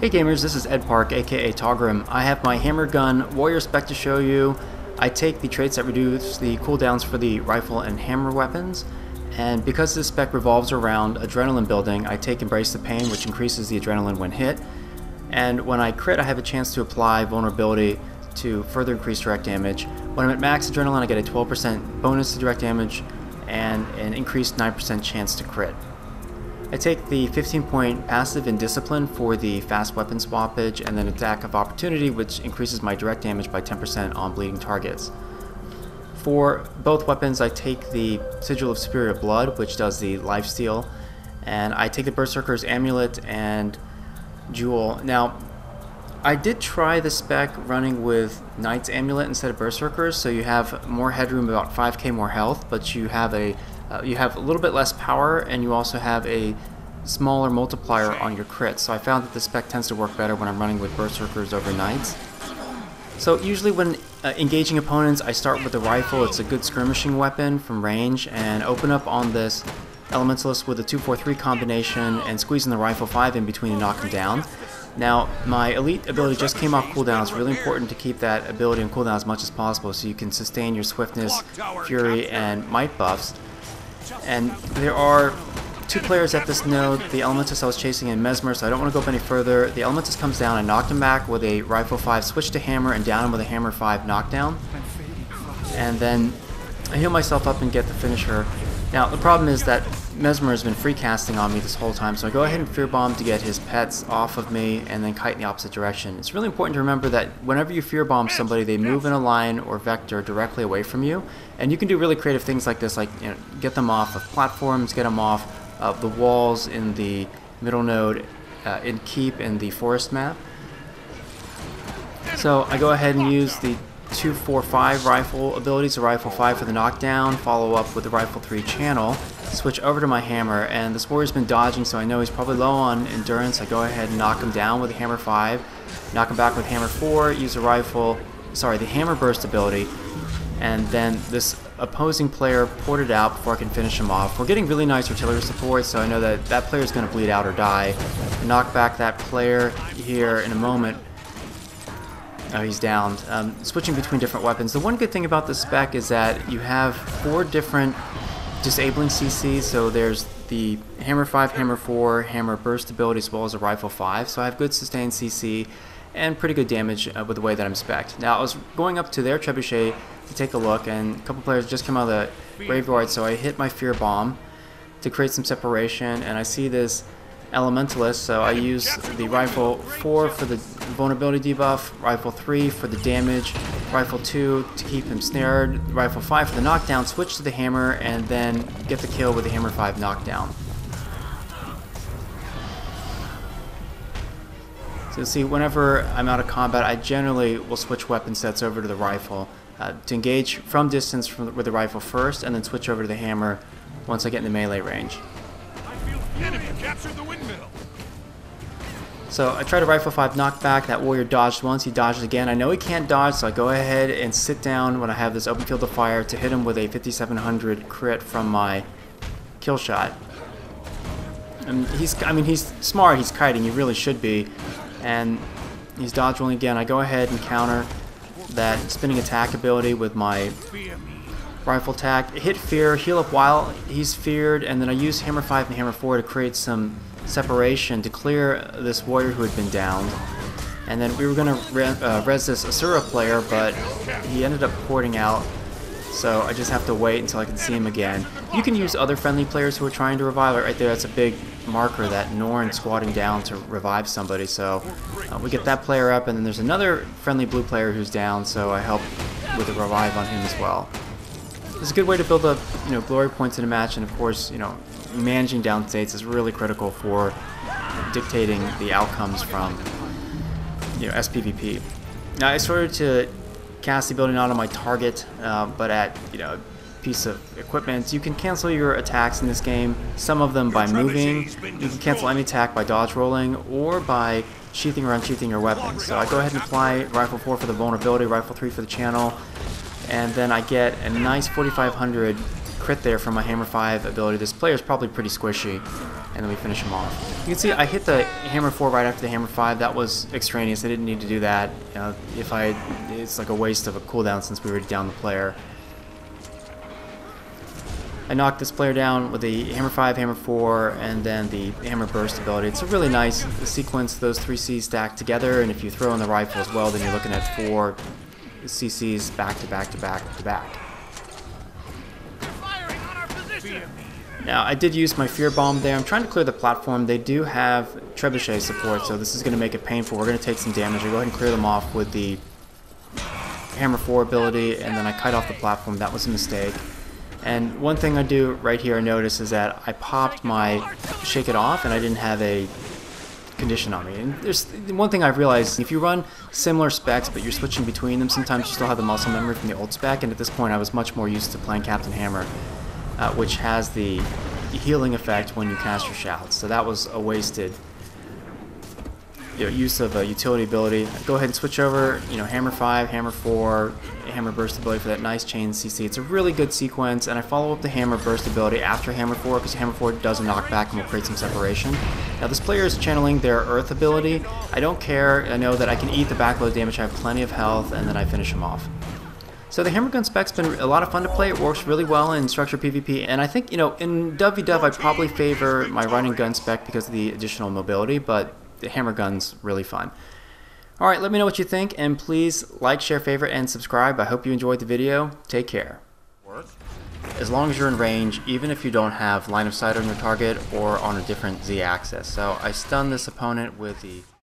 Hey gamers, this is Ed Park, aka Taugrim. I have my hammer gun warrior spec to show you. I take the traits that reduce the cooldowns for the rifle and hammer weapons, and because this spec revolves around adrenaline building, I take Embrace the Pain, which increases the adrenaline when hit, and when I crit I have a chance to apply vulnerability to further increase direct damage. When I'm at max adrenaline I get a 12% bonus to direct damage and an increased 9% chance to crit. I take the 15-point passive in Discipline for the fast weapon swappage, and then Attack of Opportunity, which increases my direct damage by 10% on bleeding targets. For both weapons I take the Sigil of Superior Blood, which does the lifesteal, and I take the Berserker's Amulet and Jewel. Now, I did try the spec running with Knight's Amulet instead of Berserker's, so you have more headroom, about 5k more health, but you have a little bit less power, and you also have a smaller multiplier on your crits. So I found that the spec tends to work better when I'm running with Berserkers over Knights. So usually when engaging opponents, I start with the rifle. It's a good skirmishing weapon from range, and open up on this Elementalist with a 2-4-3 combination and squeezing the rifle 5 in between to knock him down. Now, my elite ability just came off cooldown. It's really important to keep that ability on cooldown as much as possible so you can sustain your swiftness, fury, and might buffs. And there are two players at this node, the Elementalist I was chasing and Mesmer, so I don't want to go up any further. The Elementalist comes down, I knocked him back with a rifle 5, switch to hammer, and down him with a hammer 5 knockdown. And then I heal myself up and get the finisher. Now the problem is that Mesmer has been free casting on me this whole time, so I go ahead and Fear Bomb to get his pets off of me and then kite in the opposite direction. It's really important to remember that whenever you Fear Bomb somebody, they move in a line or vector directly away from you, and you can do really creative things like this, like get them off of platforms, get them off of the walls in the middle node, in Keep in the forest map. So I go ahead and use the 2-4-5 rifle abilities, the rifle 5 for the knockdown, follow up with the rifle 3 channel, switch over to my hammer, and this warrior's been dodging, so I know he's probably low on endurance. I go ahead and knock him down with the hammer 5, knock him back with hammer 4, use the the hammer burst ability, and then this opposing player ported out before I can finish him off. We're getting really nice artillery support, so I know that that player is going to bleed out or die. Knock back that player here in a moment. Oh, he's downed. Switching between different weapons. The one good thing about this spec is that you have 4 different disabling CCs, so there's the hammer 5, hammer 4, hammer burst ability, as well as a rifle 5, so I have good sustained CC and pretty good damage with the way that I'm spec'd. Now I was going up to their trebuchet to take a look, and a couple players just came out of the graveyard, so I hit my Fear Bomb to create some separation, and I see this Elementalist, so I use the rifle 4 for the vulnerability debuff, rifle 3 for the damage, rifle 2 to keep him snared, rifle 5 for the knockdown, switch to the hammer, and then get the kill with the hammer 5 knockdown. So you'll see whenever I'm out of combat, I generally will switch weapon sets over to the rifle to engage from distance with the rifle first, and then switch over to the hammer once I get in the melee range. Enemy captured the windmill. So I try to rifle 5 knockback. That warrior dodged once, he dodged again. I know he can't dodge, so I go ahead and sit down when I have this open field of fire to hit him with a 5700 crit from my kill shot. And he's smart, he's kiting, he really should be. And he's dodge rolling again. I go ahead and counter that spinning attack ability with my rifle attack, hit fear, heal up while he's feared, and then I use hammer 5 and hammer 4 to create some separation to clear this warrior who had been downed. And then we were going to res this Asura player, but he ended up porting out, so I just have to wait until I can see him again. You can use other friendly players who are trying to revive. Right there, that's a big marker that Norn squatting down to revive somebody, so we get that player up, and then there's another friendly blue player who's down, so I help with the revive on him as well. It's a good way to build up, glory points in a match, and of course, managing down states is really critical for dictating the outcomes from, SPVP. Now I started to cast the ability not on my target, but at, a piece of equipment. You can cancel your attacks in this game, some of them by moving. You can cancel any attack by dodge rolling or by sheathing or unsheathing your weapons. So I go ahead and apply rifle 4 for the vulnerability, rifle 3 for the channel, and then I get a nice 4500 crit there from my Hammer 5 ability. This player is probably pretty squishy, and then we finish him off. You can see I hit the Hammer 4 right after the Hammer 5. That was extraneous. I didn't need to do that. It's like a waste of a cooldown since we already downed the player. I knocked this player down with the Hammer 5, Hammer 4, and then the Hammer Burst ability. It's a really nice sequence, those 3 Cs stacked together, and if you throw in the rifle as well, then you're looking at 4 CCs back to back to back to back. Now, I did use my Fear Bomb there. I'm trying to clear the platform. They do have Trebuchet support, so this is going to make it painful. We're going to take some damage. I go ahead and clear them off with the Hammer 4 ability, and then I kite off the platform. That was a mistake. And one thing I do right here I notice is that I popped my Shake It Off and I didn't have a condition on me. And there's one thing I've realized, if you run similar specs but you're switching between them, sometimes you still have the muscle memory from the old spec, and at this point I was much more used to playing Captain Hammer, which has the healing effect when you cast your shouts. So that was a wasted use of a utility ability. Go ahead and switch over, Hammer 5, Hammer 4, Hammer Burst ability for that nice chain CC. It's a really good sequence, and I follow up the Hammer Burst ability after Hammer 4 because Hammer 4 does a knockback and will create some separation. Now this player is channeling their Earth ability. I don't care. I know that I can eat the backload damage. I have plenty of health, and then I finish him off. So the Hammer Gun spec's been a lot of fun to play. It works really well in structured PvP, and I think, in WW I'd probably favor my Run and Gun spec because of the additional mobility, but the Hammer Gun's really fun. Alright, let me know what you think, and please like, share, favorite, and subscribe. I hope you enjoyed the video. Take care. As long as you're in range, even if you don't have line of sight on your target or on a different Z-axis. So I stunned this opponent with the